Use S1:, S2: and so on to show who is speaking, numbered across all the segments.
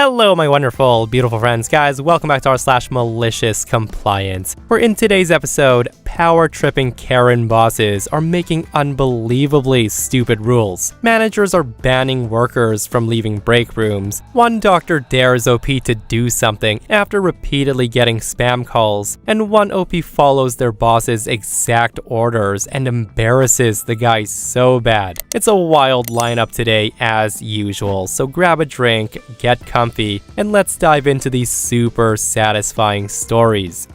S1: Hello my wonderful, beautiful friends. Guys, welcome back to r/MaliciousCompliance, where in today's episode, power-tripping Karen bosses are making unbelievably stupid rules. Managers are banning workers from leaving break rooms. One doctor dares OP to do something after repeatedly getting spam calls, and one OP follows their boss's exact orders and embarrasses the guy so bad. It's a wild lineup today as usual, so grab a drink, get comfy, and let's dive into these super satisfying stories.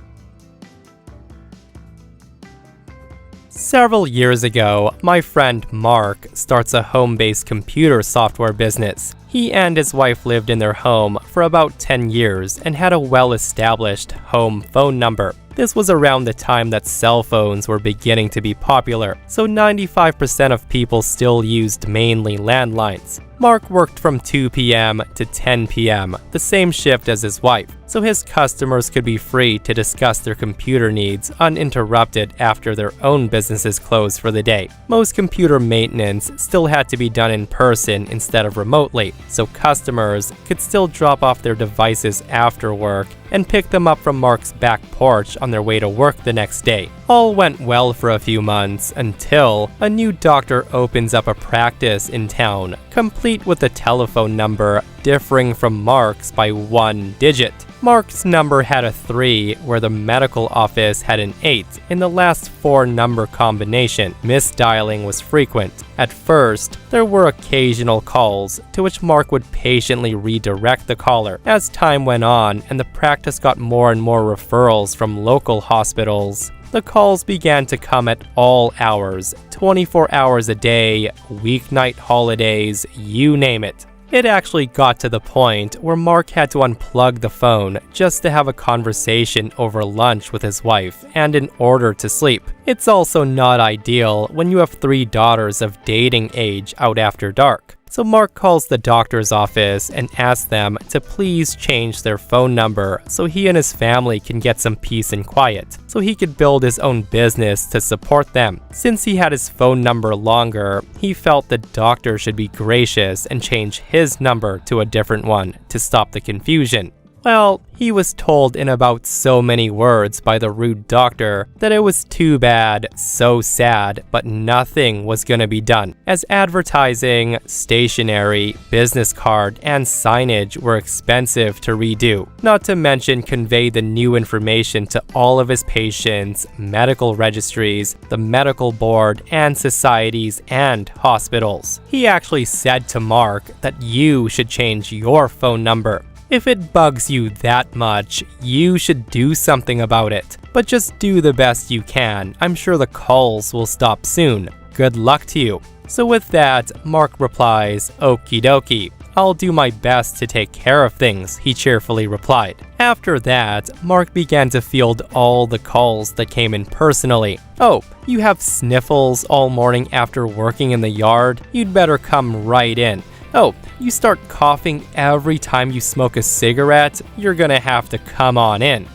S1: Several years ago, my friend Mark starts a home-based computer software business. He and his wife lived in their home for about 10 years and had a well-established home phone number. This was around the time that cell phones were beginning to be popular, so 95% of people still used mainly landlines. Mark worked from 2 p.m. to 10 p.m., the same shift as his wife, so his customers could be free to discuss their computer needs uninterrupted after their own businesses closed for the day. Most computer maintenance still had to be done in person instead of remotely, so customers could still drop off their devices after work and pick them up from Mark's back porch on their way to work the next day. All went well for a few months until a new doctor opens up a practice in town, complete with a telephone number differing from Mark's by 1 digit. Mark's number had a 3, where the medical office had an 8 in the last 4-number combination. Misdialing was frequent. At first, there were occasional calls, to which Mark would patiently redirect the caller. As time went on and the practice got more and more referrals from local hospitals, the calls began to come at all hours, 24 hours a day, weeknight holidays, you name it. It actually got to the point where Mark had to unplug the phone just to have a conversation over lunch with his wife and in order to sleep. It's also not ideal when you have 3 daughters of dating age out after dark. So Mark calls the doctor's office and asks them to please change their phone number so he and his family can get some peace and quiet, so he could build his own business to support them. Since he had his phone number longer, he felt the doctor should be gracious and change his number to a different one to stop the confusion. Well, he was told in about so many words by the rude doctor that it was too bad, so sad, but nothing was gonna be done, as advertising, stationery, business card, and signage were expensive to redo, not to mention convey the new information to all of his patients, medical registries, the medical board, and societies and hospitals. He actually said to Mark that you should change your phone number. If it bugs you that much, you should do something about it. But just do the best you can. I'm sure the calls will stop soon. Good luck to you. So with that, Mark replies, "Okie dokie. I'll do my best to take care of things," he cheerfully replied. After that, Mark began to field all the calls that came in personally. "Oh, you have sniffles all morning after working in the yard? You'd better come right in. Oh, you start coughing every time you smoke a cigarette? You're gonna have to come on in.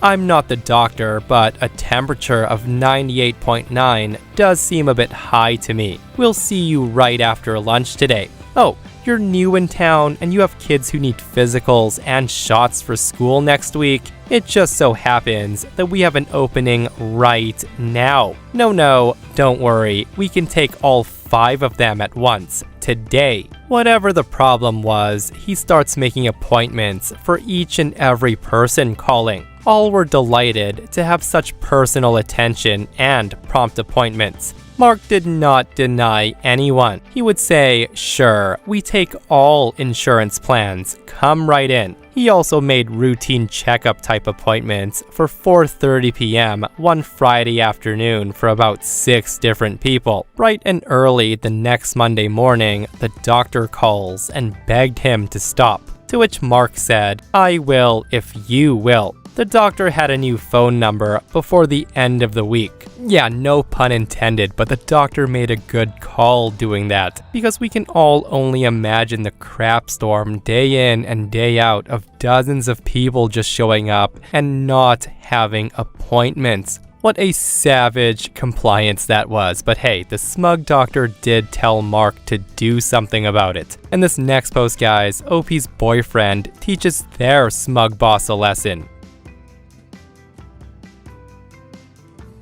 S1: I'm not the doctor, but a temperature of 98.9 does seem a bit high to me. We'll see you right after lunch today. Oh, you're new in town and you have kids who need physicals and shots for school next week? It just so happens that we have an opening right now. No, don't worry. We can take all 5 of them at once, today." Whatever the problem was, he starts making appointments for each and every person calling. All were delighted to have such personal attention and prompt appointments. Mark did not deny anyone. He would say, "Sure, we take all insurance plans. Come right in." He also made routine checkup type appointments for 4:30 p.m. one Friday afternoon for about 6 different people. Bright and early the next Monday morning, the doctor calls and begged him to stop, to which Mark said, "I will if you will." The doctor had a new phone number before the end of the week. Yeah, no pun intended, but the doctor made a good call doing that, because we can all only imagine the crap storm day in and day out of dozens of people just showing up and not having appointments. What a savage compliance that was, but hey, the smug doctor did tell Mark to do something about it. And this next post, guys, OP's boyfriend teaches their smug boss a lesson.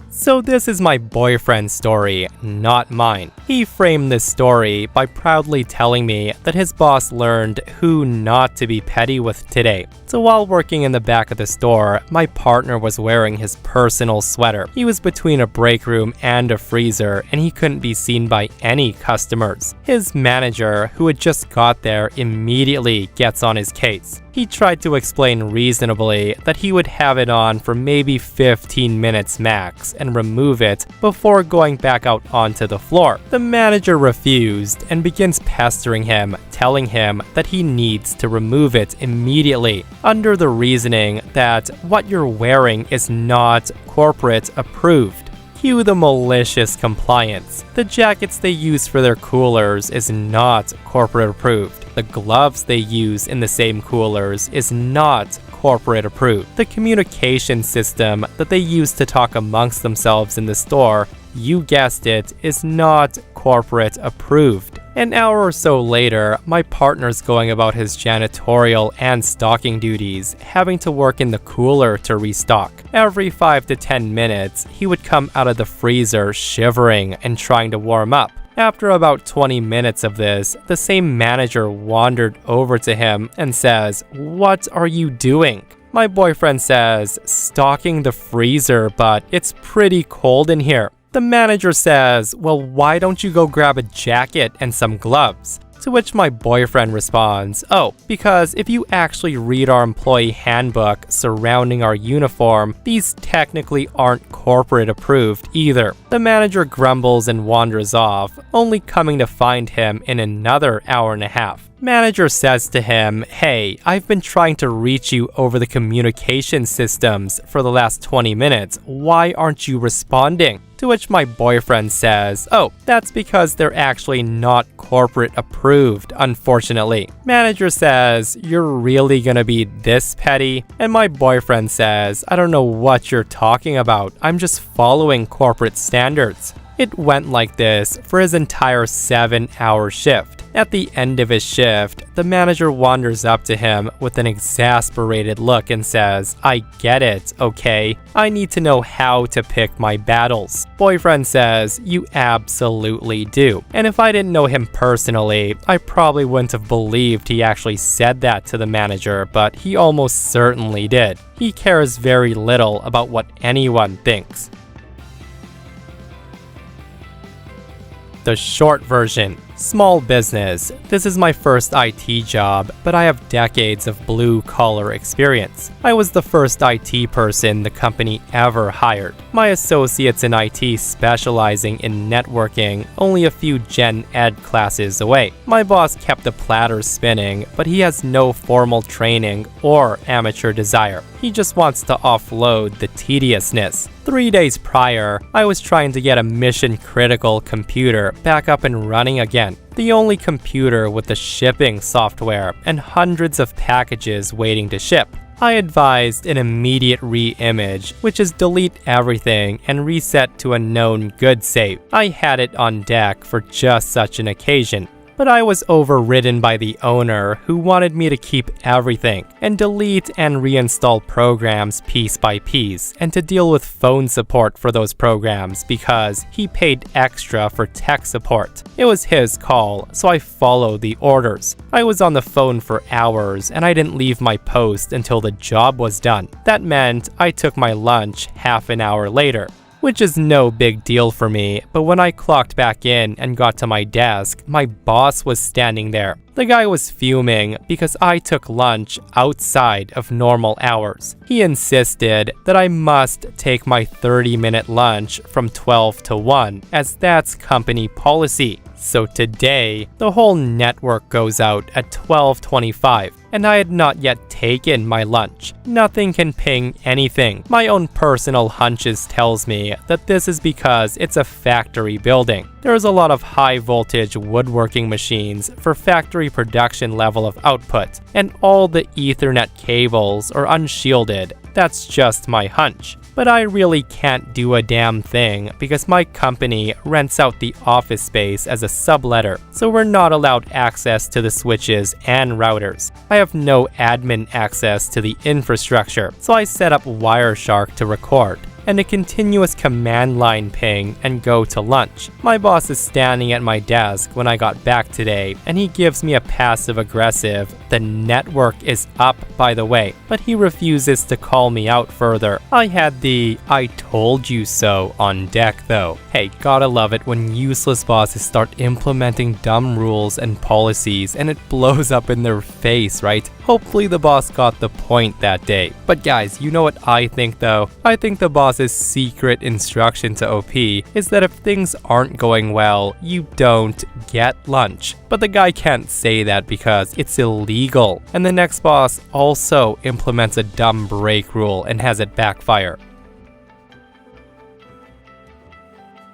S1: So this is my boyfriend's story, not mine. He framed this story by proudly telling me that his boss learned who not to be petty with today. So while working in the back of the store, my partner was wearing his personal sweater. He was between a break room and a freezer, and he couldn't be seen by any customers. His manager, who had just got there, immediately gets on his case. He tried to explain reasonably that he would have it on for maybe 15 minutes max and remove it before going back out onto the floor. The manager refused and begins pestering him, telling him that he needs to remove it immediately, under the reasoning that what you're wearing is not corporate approved. Cue the malicious compliance. The jackets they use for their coolers is not corporate approved. The gloves they use in the same coolers is not corporate approved. The communication system that they use to talk amongst themselves in the store, you guessed it, is not corporate approved. An hour or so later, my partner's going about his janitorial and stocking duties, having to work in the cooler to restock. Every 5 to 10 minutes, he would come out of the freezer shivering and trying to warm up. After about 20 minutes of this, the same manager wandered over to him and says, "What are you doing?" My boyfriend says, "Stocking the freezer, but it's pretty cold in here." The manager says, "Well, why don't you go grab a jacket and some gloves?" To which my boyfriend responds, "Oh, because if you actually read our employee handbook surrounding our uniform, these technically aren't corporate approved either." The manager grumbles and wanders off, only coming to find him in another hour and a half. Manager says to him, "Hey, I've been trying to reach you over the communication systems for the last 20 minutes. Why aren't you responding?" To which my boyfriend says, "Oh, that's because they're actually not corporate approved, unfortunately." Manager says, "You're really gonna be this petty?" And my boyfriend says, "I don't know what you're talking about. I'm just following corporate standards." It went like this for his entire 7-hour shift. At the end of his shift, the manager wanders up to him with an exasperated look and says, "I get it, okay? I need to know how to pick my battles." Boyfriend says, "You absolutely do." And if I didn't know him personally, I probably wouldn't have believed he actually said that to the manager, but he almost certainly did. He cares very little about what anyone thinks. The short version. Small business. This is my first IT job, but I have decades of blue-collar experience. I was the first IT person the company ever hired. My associates in IT specializing in networking, only a few Gen Ed classes away. My boss kept the platter spinning, but he has no formal training or amateur desire. He just wants to offload the tediousness. 3 days prior, I was trying to get a mission-critical computer back up and running again. The only computer with the shipping software and hundreds of packages waiting to ship. I advised an immediate re-image, which is delete everything and reset to a known good save. I had it on deck for just such an occasion. But I was overridden by the owner, who wanted me to keep everything and delete and reinstall programs piece by piece, and to deal with phone support for those programs because he paid extra for tech support. It was his call, so I followed the orders. I was on the phone for hours, and I didn't leave my post until the job was done. That meant I took my lunch half an hour later, which is no big deal for me, but when I clocked back in and got to my desk, my boss was standing there. The guy was fuming because I took lunch outside of normal hours. He insisted that I must take my 30-minute lunch from 12 to 1, as that's company policy. So today, the whole network goes out at 12:25, and I had not yet taken my lunch. Nothing can ping anything. My own personal hunches tells me that this is because it's a factory building. There is a lot of high-voltage woodworking machines for factory production level of output, and all the Ethernet cables are unshielded. that's just my hunch. But I really can't do a damn thing because my company rents out the office space as a subletter, so we're not allowed access to the switches and routers. I have no admin access to the infrastructure, so I set up Wireshark to record, and a continuous command line ping and go to lunch. My boss is standing at my desk when I got back today, and he gives me a passive-aggressive, "The network is up, by the way," but he refuses to call me out further. I had the "I told you so" on deck though. Hey, gotta love it when useless bosses start implementing dumb rules and policies and it blows up in their face, right? Hopefully the boss got the point that day. But guys, you know what I think though? I think the boss's secret instruction to OP is that if things aren't going well, you don't get lunch. But the guy can't say that because it's illegal. And the next boss also implements a dumb break rule and has it backfire.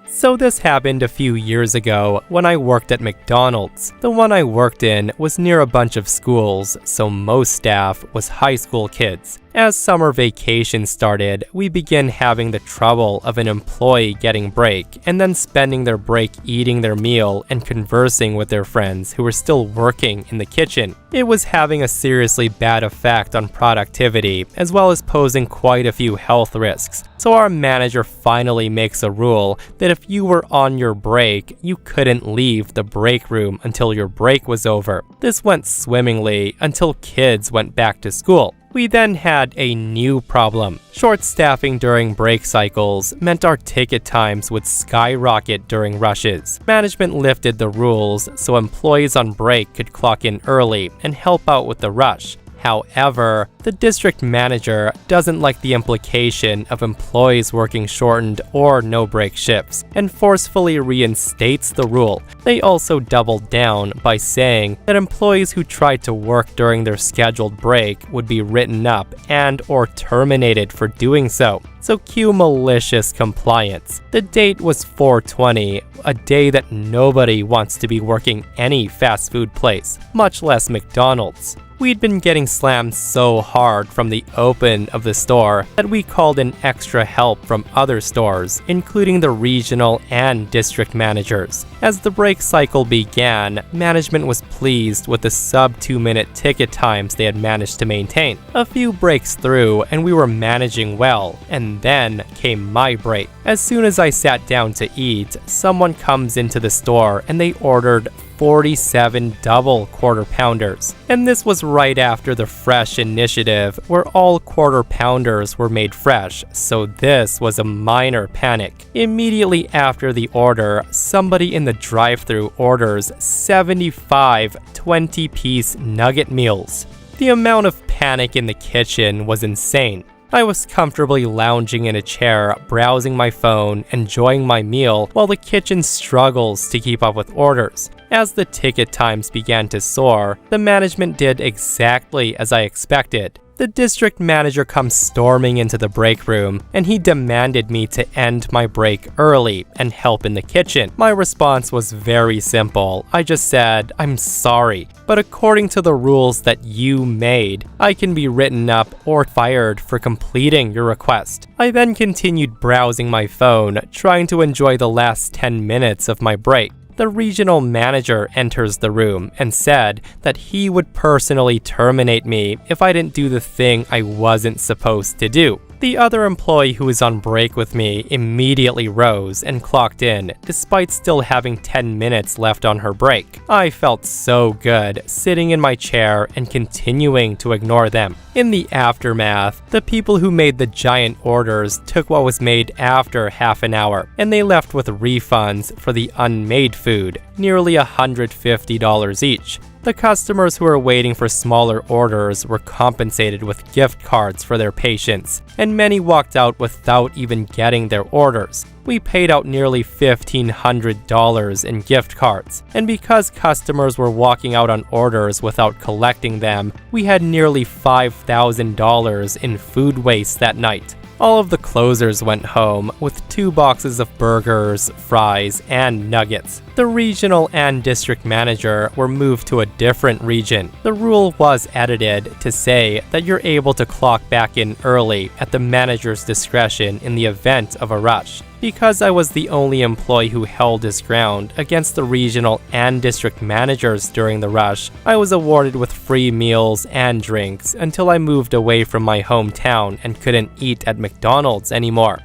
S1: So this happened a few years ago when I worked at McDonald's. The one I worked in was near a bunch of schools, so most staff was high school kids. As summer vacation started, we began having the trouble of an employee getting break and then spending their break eating their meal and conversing with their friends who were still working in the kitchen. It was having a seriously bad effect on productivity, as well as posing quite a few health risks. So our manager finally makes a rule that if you were on your break, you couldn't leave the break room until your break was over. This went swimmingly until kids went back to school. We then had a new problem. Short staffing during break cycles meant our ticket times would skyrocket during rushes. Management lifted the rules so employees on break could clock in early and help out with the rush. However, the district manager doesn't like the implication of employees working shortened or no-break shifts and forcefully reinstates the rule. They also doubled down by saying that employees who tried to work during their scheduled break would be written up and/or terminated for doing so. So cue malicious compliance. The date was 4/20, a day that nobody wants to be working any fast food place, much less McDonald's. We'd been getting slammed so hard from the open of the store that we called in extra help from other stores, including the regional and district managers. As the break cycle began, management was pleased with the sub-2-minute ticket times they had managed to maintain. A few breaks through and we were managing well, and then came my break. As soon as I sat down to eat, someone comes into the store and they ordered 47 double quarter pounders. And this was right after the fresh initiative where all quarter pounders were made fresh, so this was a minor panic. Immediately after the order, somebody in the drive-thru orders 75 20-piece nugget meals. The amount of panic in the kitchen was insane. I was comfortably lounging in a chair, browsing my phone, enjoying my meal, while the kitchen struggles to keep up with orders. As the ticket times began to soar, the management did exactly as I expected. The district manager comes storming into the break room, and he demanded me to end my break early and help in the kitchen. My response was very simple. I just said, "I'm sorry, but according to the rules that you made, I can be written up or fired for completing your request." I then continued browsing my phone, trying to enjoy the last 10 minutes of my break. The regional manager enters the room and said that he would personally terminate me if I didn't do the thing I wasn't supposed to do. The other employee who was on break with me immediately rose and clocked in, despite still having 10 minutes left on her break. I felt so good, sitting in my chair and continuing to ignore them. In the aftermath, the people who made the giant orders took what was made after half an hour, and they left with refunds for the unmade food, nearly $150 each. The customers who were waiting for smaller orders were compensated with gift cards for their patience, and many walked out without even getting their orders. We paid out nearly $1,500 in gift cards, and because customers were walking out on orders without collecting them, we had nearly $5,000 in food waste that night. All of the closers went home with 2 boxes of burgers, fries, and nuggets. The regional and district manager were moved to a different region. The rule was edited to say that you're able to clock back in early at the manager's discretion in the event of a rush. Because I was the only employee who held his ground against the regional and district managers during the rush, I was awarded with free meals and drinks until I moved away from my hometown and couldn't eat at McDonald's anymore.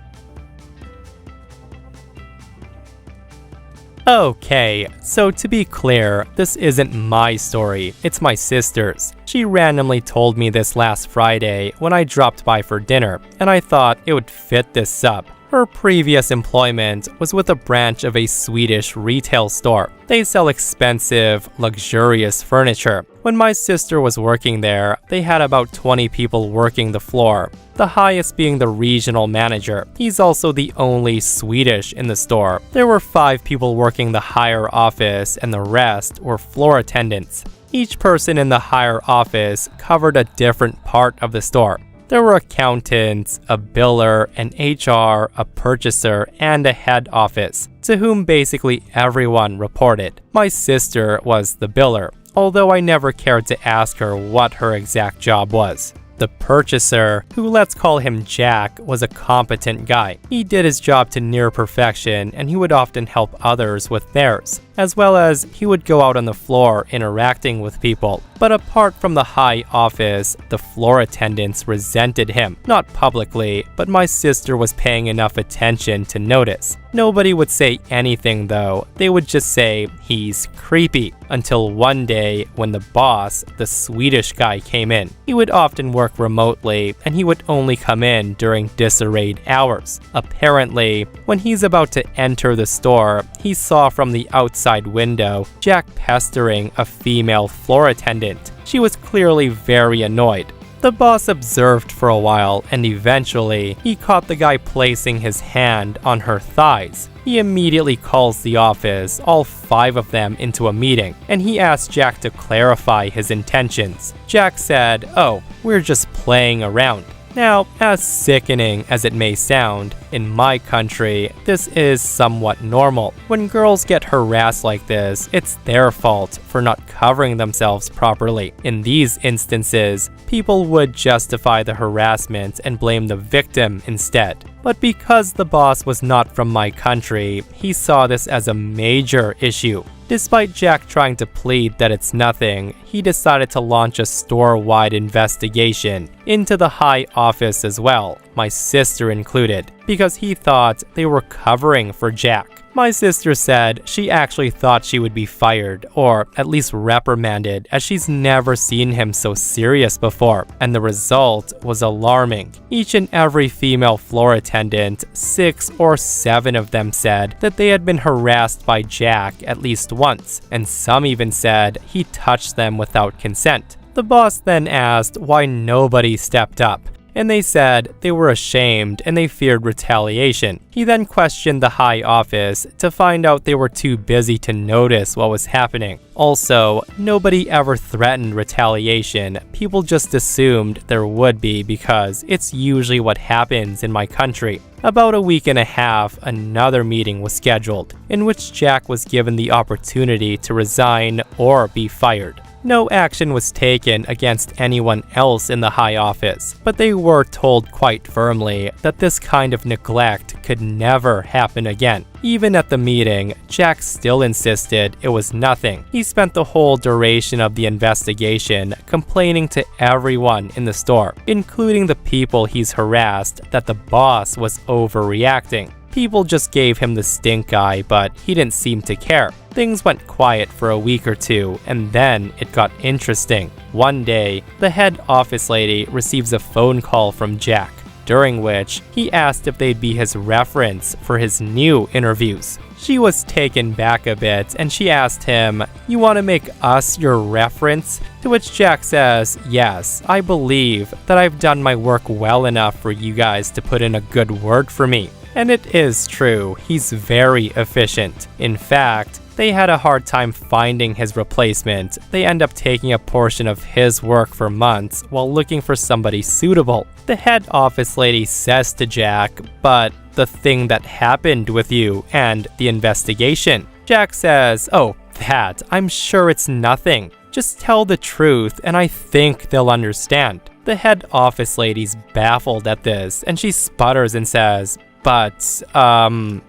S1: Okay, so to be clear, this isn't my story, it's my sister's. She randomly told me this last Friday when I dropped by for dinner, and I thought it would fit this sub. Her previous employment was with a branch of a Swedish retail store. They sell expensive, luxurious furniture. When my sister was working there, they had about 20 people working the floor, the highest being the regional manager. He's also the only Swedish in the store. There were 5 people working the higher office, and the rest were floor attendants. Each person in the higher office covered a different part of the store. There were accountants, a biller, an HR, a purchaser, and a head office, to whom basically everyone reported. My sister was the biller, although I never cared to ask her what her exact job was. The purchaser, who let's call him Jack, was a competent guy. He did his job to near perfection, and he would often help others with theirs, as well as he would go out on the floor interacting with people. But apart from the high office, the floor attendants resented him. Not publicly, but my sister was paying enough attention to notice. Nobody would say anything though, they would just say he's creepy. Until one day when the boss, the Swedish guy, came in. He would often work remotely, and he would only come in during disarrayed hours. Apparently, when he's about to enter the store, he saw from the outside window Jack pestering a female floor attendant. She was clearly very annoyed. The boss observed for a while, and eventually, he caught the guy placing his hand on her thighs. He immediately calls the office, all 5 of them, into a meeting, and he asked Jack to clarify his intentions. Jack said, "Oh, we're just playing around." Now, as sickening as it may sound, in my country, this is somewhat normal. When girls get harassed like this, it's their fault for not covering themselves properly. In these instances, people would justify the harassment and blame the victim instead. But because the boss was not from my country, he saw this as a major issue. Despite Jack trying to plead that it's nothing, he decided to launch a store-wide investigation into the high office as well, my sister included, because he thought they were covering for Jack. My sister said she actually thought she would be fired, or at least reprimanded, as she's never seen him so serious before, and the result was alarming. Each and every female floor attendant, 6 or 7 of them, said that they had been harassed by Jack at least once, and some even said he touched them without consent. The boss then asked why nobody stepped up, and they said they were ashamed and they feared retaliation. He then questioned the high office to find out they were too busy to notice what was happening. Also, nobody ever threatened retaliation. People just assumed there would be because it's usually what happens in my country. About a week and a half, another meeting was scheduled, in which Jack was given the opportunity to resign or be fired. No action was taken against anyone else in the high office, but they were told quite firmly that this kind of neglect could never happen again. Even at the meeting, Jack still insisted it was nothing. He spent the whole duration of the investigation complaining to everyone in the store, including the people he's harassed, that the boss was overreacting. People just gave him the stink eye, but he didn't seem to care. Things went quiet for a week or two, and then it got interesting. One day, the head office lady receives a phone call from Jack, during which he asked if they'd be his reference for his new interviews. She was taken back a bit, and she asked him, "You want to make us your reference?" To which Jack says, "Yes, I believe that I've done my work well enough for you guys to put in a good word for me." And it is true, he's very efficient. In fact, they had a hard time finding his replacement. They end up taking a portion of his work for months while looking for somebody suitable. The head office lady says to Jack, "But the thing that happened with you and the investigation." Jack says, "Oh, that, I'm sure it's nothing. Just tell the truth and I think they'll understand." The head office lady's baffled at this and she sputters and says, "But,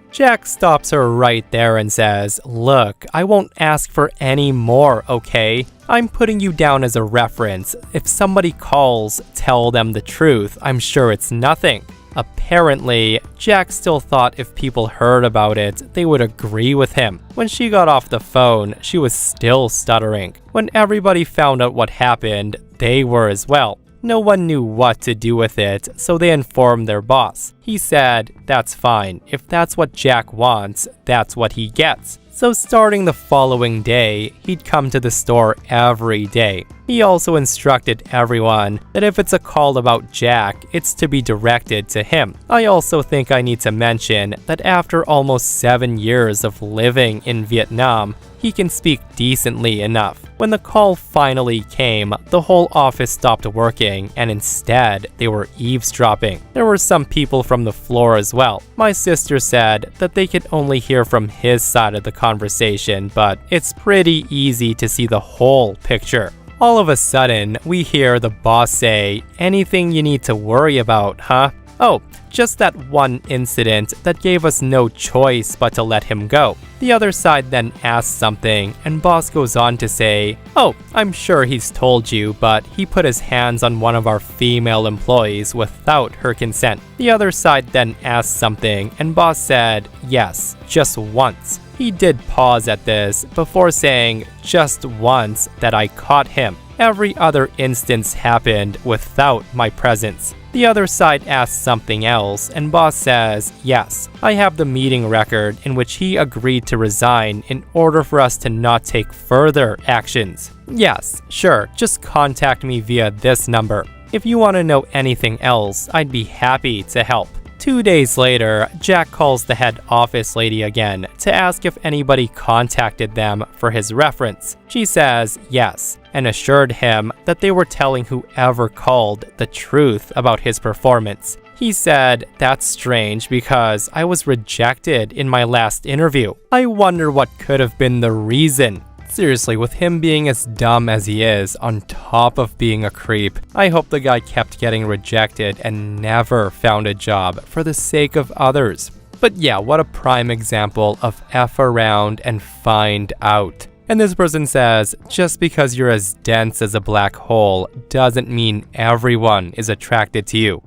S1: Jack stops her right there and says, "Look, I won't ask for any more, okay? I'm putting you down as a reference. If somebody calls, tell them the truth. I'm sure it's nothing." Apparently, Jack still thought if people heard about it, they would agree with him. When she got off the phone, she was still stuttering. When everybody found out what happened, they were as well. No one knew what to do with it, so they informed their boss. He said, "That's fine. If that's what Jack wants, that's what he gets." So starting the following day, he'd come to the store every day. He also instructed everyone that if it's a call about Jack, it's to be directed to him. I also think I need to mention that after almost 7 years of living in Vietnam, he can speak decently enough. When the call finally came, the whole office stopped working and instead they were eavesdropping. There were some people from the floor as well. My sister said that they could only hear from his side of the conversation, but it's pretty easy to see the whole picture. All of a sudden, we hear the boss say, "Anything you need to worry about, huh? Oh, just that one incident that gave us no choice but to let him go." The other side then asks something, and boss goes on to say, "Oh, I'm sure he's told you, but he put his hands on one of our female employees without her consent." The other side then asks something, and boss said, "Yes, just once." He did pause at this before saying, "Just once that I caught him. Every other instance happened without my presence." The other side asks something else, and boss says, "Yes, I have the meeting record in which he agreed to resign in order for us to not take further actions. Yes, sure, just contact me via this number. If you want to know anything else, I'd be happy to help." 2 days later, Jack calls the head office lady again to ask if anybody contacted them for his reference. She says yes, and assured him that they were telling whoever called the truth about his performance. He said, "That's strange because I was rejected in my last interview. I wonder what could have been the reason." Seriously, with him being as dumb as he is, on top of being a creep, I hope the guy kept getting rejected and never found a job for the sake of others. But yeah, what a prime example of F around and find out. And this person says, just because you're as dense as a black hole doesn't mean everyone is attracted to you.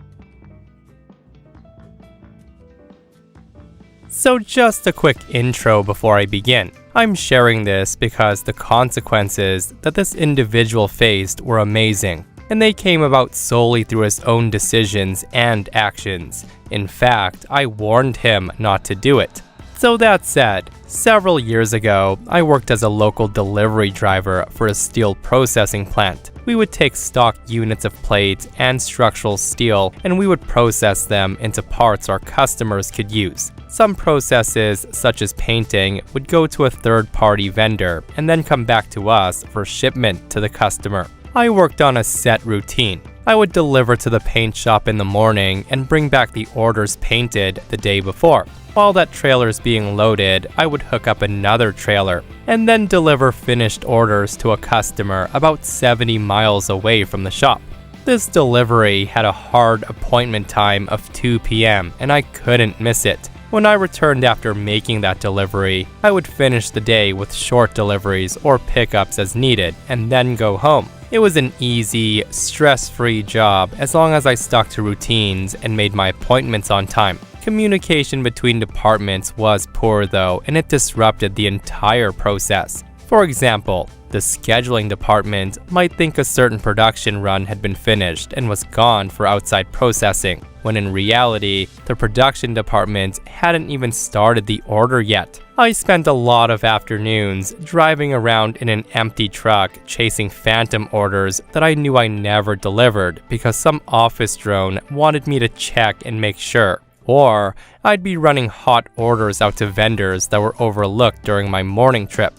S1: So just a quick intro before I begin. I'm sharing this because the consequences that this individual faced were amazing, and they came about solely through his own decisions and actions. In fact, I warned him not to do it. So that said, several years ago, I worked as a local delivery driver for a steel processing plant. We would take stock units of plate and structural steel, and we would process them into parts our customers could use. Some processes, such as painting, would go to a third-party vendor and then come back to us for shipment to the customer. I worked on a set routine. I would deliver to the paint shop in the morning and bring back the orders painted the day before. While that trailer is being loaded, I would hook up another trailer and then deliver finished orders to a customer about 70 miles away from the shop. This delivery had a hard appointment time of 2 p.m. and I couldn't miss it. When I returned after making that delivery, I would finish the day with short deliveries or pickups as needed and then go home. It was an easy, stress-free job as long as I stuck to routines and made my appointments on time. Communication between departments was poor though, and it disrupted the entire process. For example, the scheduling department might think a certain production run had been finished and was gone for outside processing, when in reality, the production department hadn't even started the order yet. I spent a lot of afternoons driving around in an empty truck chasing phantom orders that I knew I never delivered because some office drone wanted me to check and make sure. Or I'd be running hot orders out to vendors that were overlooked during my morning trip.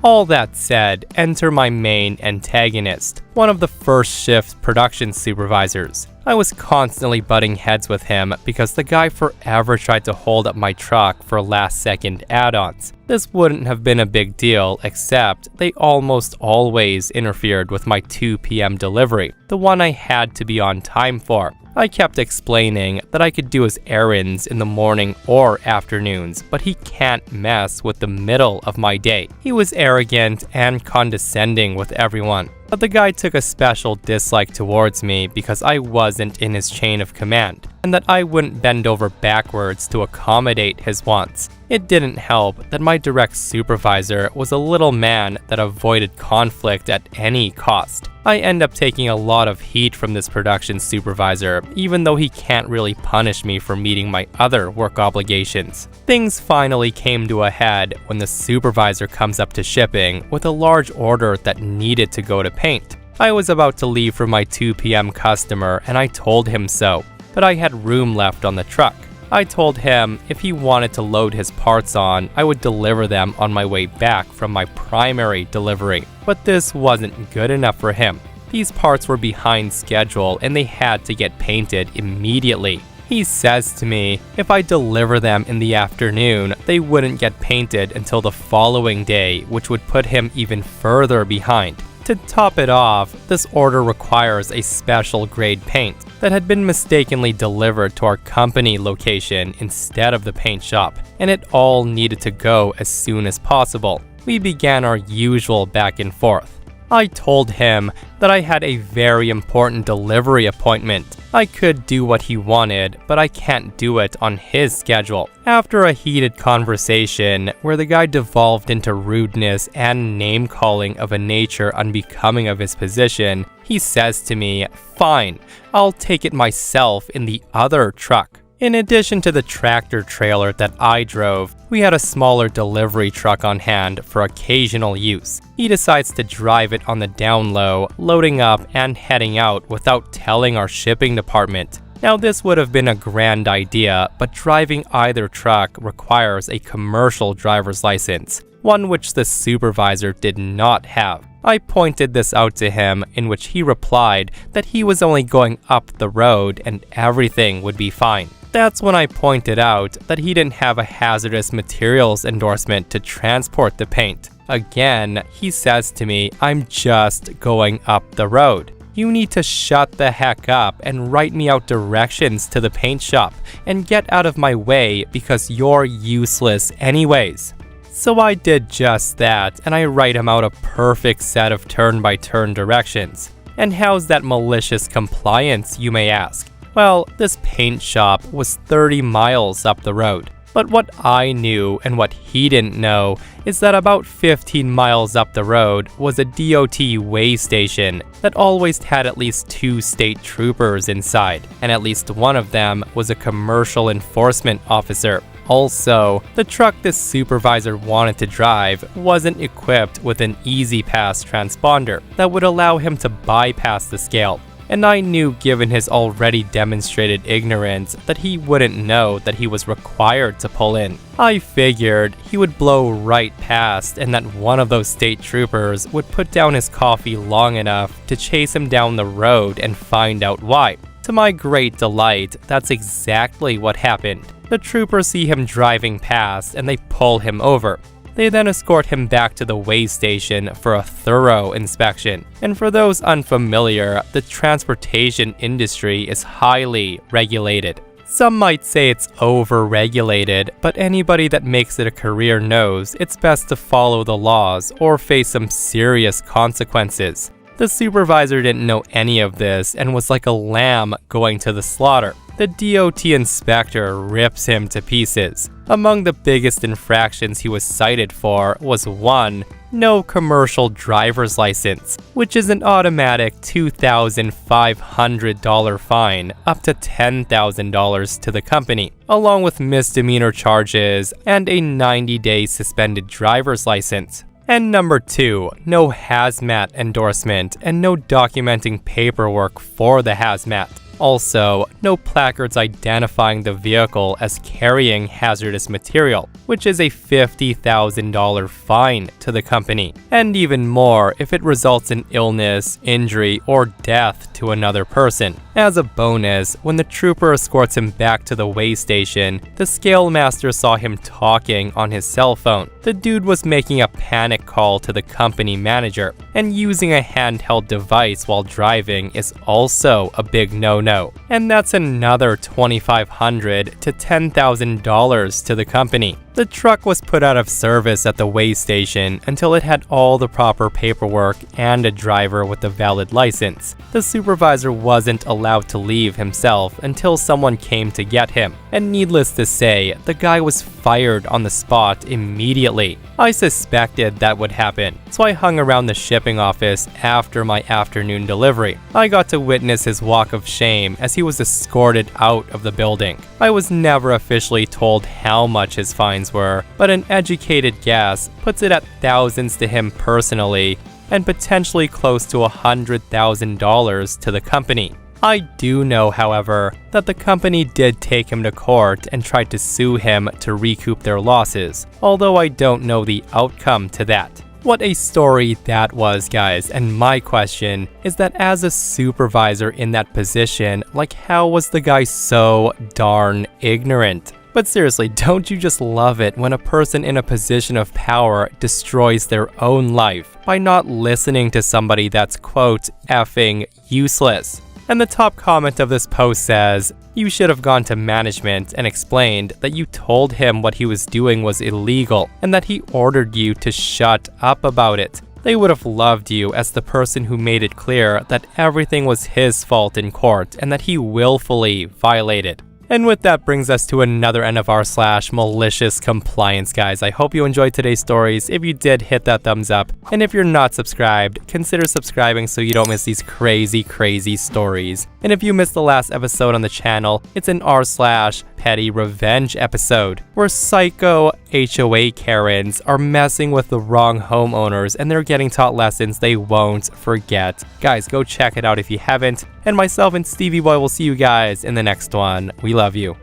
S1: All that said, enter my main antagonist, one of the first shift production supervisors. I was constantly butting heads with him because the guy forever tried to hold up my truck for last-second add-ons. This wouldn't have been a big deal, except they almost always interfered with my 2 p.m. delivery, the one I had to be on time for. I kept explaining that I could do his errands in the morning or afternoons, but he can't mess with the middle of my day. He was arrogant and condescending with everyone. But the guy took a special dislike towards me because I wasn't in his chain of command, and that I wouldn't bend over backwards to accommodate his wants. It didn't help that my direct supervisor was a little man that avoided conflict at any cost. I end up taking a lot of heat from this production supervisor, even though he can't really punish me for meeting my other work obligations. Things finally came to a head when the supervisor comes up to shipping with a large order that needed to go to paint. I was about to leave for my 2 p.m. customer and I told him so, but I had room left on the truck. I told him if he wanted to load his parts on, I would deliver them on my way back from my primary delivery. But this wasn't good enough for him. These parts were behind schedule and they had to get painted immediately. He says to me if I deliver them in the afternoon, they wouldn't get painted until the following day, which would put him even further behind. To top it off, this order requires a special grade paint that had been mistakenly delivered to our company location instead of the paint shop, and it all needed to go as soon as possible. We began our usual back and forth. I told him that I had a very important delivery appointment. I could do what he wanted, but I can't do it on his schedule. After a heated conversation where the guy devolved into rudeness and name-calling of a nature unbecoming of his position, he says to me, "Fine, I'll take it myself in the other truck." In addition to the tractor trailer that I drove, we had a smaller delivery truck on hand for occasional use. He decides to drive it on the down low, loading up and heading out without telling our shipping department. Now this would have been a grand idea, but driving either truck requires a commercial driver's license, one which the supervisor did not have. I pointed this out to him, in which he replied that he was only going up the road and everything would be fine. That's when I pointed out that he didn't have a hazardous materials endorsement to transport the paint. Again, he says to me, "I'm just going up the road. You need to shut the heck up and write me out directions to the paint shop and get out of my way because you're useless anyways." So I did just that, and I write him out a perfect set of turn-by-turn directions. And how's that malicious compliance, you may ask? Well, this paint shop was 30 miles up the road. But what I knew and what he didn't know is that about 15 miles up the road was a DOT way station that always had at least 2 state troopers inside, and at least one of them was a commercial enforcement officer. Also, the truck this supervisor wanted to drive wasn't equipped with an Easy Pass transponder that would allow him to bypass the scale. And I knew, given his already demonstrated ignorance, that he wouldn't know that he was required to pull in. I figured he would blow right past and that one of those state troopers would put down his coffee long enough to chase him down the road and find out why. To my great delight, that's exactly what happened. The troopers see him driving past and they pull him over. They then escort him back to the way station for a thorough inspection. And for those unfamiliar, the transportation industry is highly regulated. Some might say it's over-regulated, but anybody that makes it a career knows it's best to follow the laws or face some serious consequences. The supervisor didn't know any of this and was like a lamb going to the slaughter. The DOT inspector rips him to pieces. Among the biggest infractions he was cited for was 1. No commercial driver's license, which is an automatic $2,500 fine up to $10,000 to the company, along with misdemeanor charges and a 90-day suspended driver's license. And number 2, no hazmat endorsement and no documenting paperwork for the hazmat. Also, no placards identifying the vehicle as carrying hazardous material, which is a $50,000 fine to the company, and even more if it results in illness, injury, or death to another person. As a bonus, when the trooper escorts him back to the weigh station, the scale master saw him talking on his cell phone. The dude was making a panic call to the company manager, and using a handheld device while driving is also a big no-no. And that's another $2,500 to $10,000 to the company. The truck was put out of service at the weigh station until it had all the proper paperwork and a driver with a valid license. The supervisor wasn't allowed to leave himself until someone came to get him, and needless to say, the guy was fired on the spot immediately. I suspected that would happen, so I hung around the shipping office after my afternoon delivery. I got to witness his walk of shame as he was escorted out of the building. I was never officially told how much his fines were, but an educated guess puts it at thousands to him personally and potentially close to $100,000 to the company. I do know, however, that the company did take him to court and tried to sue him to recoup their losses, although I don't know the outcome to that. What a story that was, guys, and my question is that as a supervisor in that position, how was the guy so darn ignorant? But seriously, don't you just love it when a person in a position of power destroys their own life by not listening to somebody that's, quote, effing useless? And the top comment of this post says, "You should have gone to management and explained that you told him what he was doing was illegal and that he ordered you to shut up about it. They would have loved you as the person who made it clear that everything was his fault in court and that he willfully violated." And with that brings us to another end of r/malicious compliance, guys. I hope you enjoyed today's stories. If you did, hit that thumbs up. And if you're not subscribed, consider subscribing so you don't miss these crazy stories. And if you missed the last episode on the channel, it's an r/petty revenge episode, where psycho HOA Karens are messing with the wrong homeowners and they're getting taught lessons they won't forget. Guys, go check it out if you haven't. And myself and Stevie Boy will see you guys in the next one. We love you.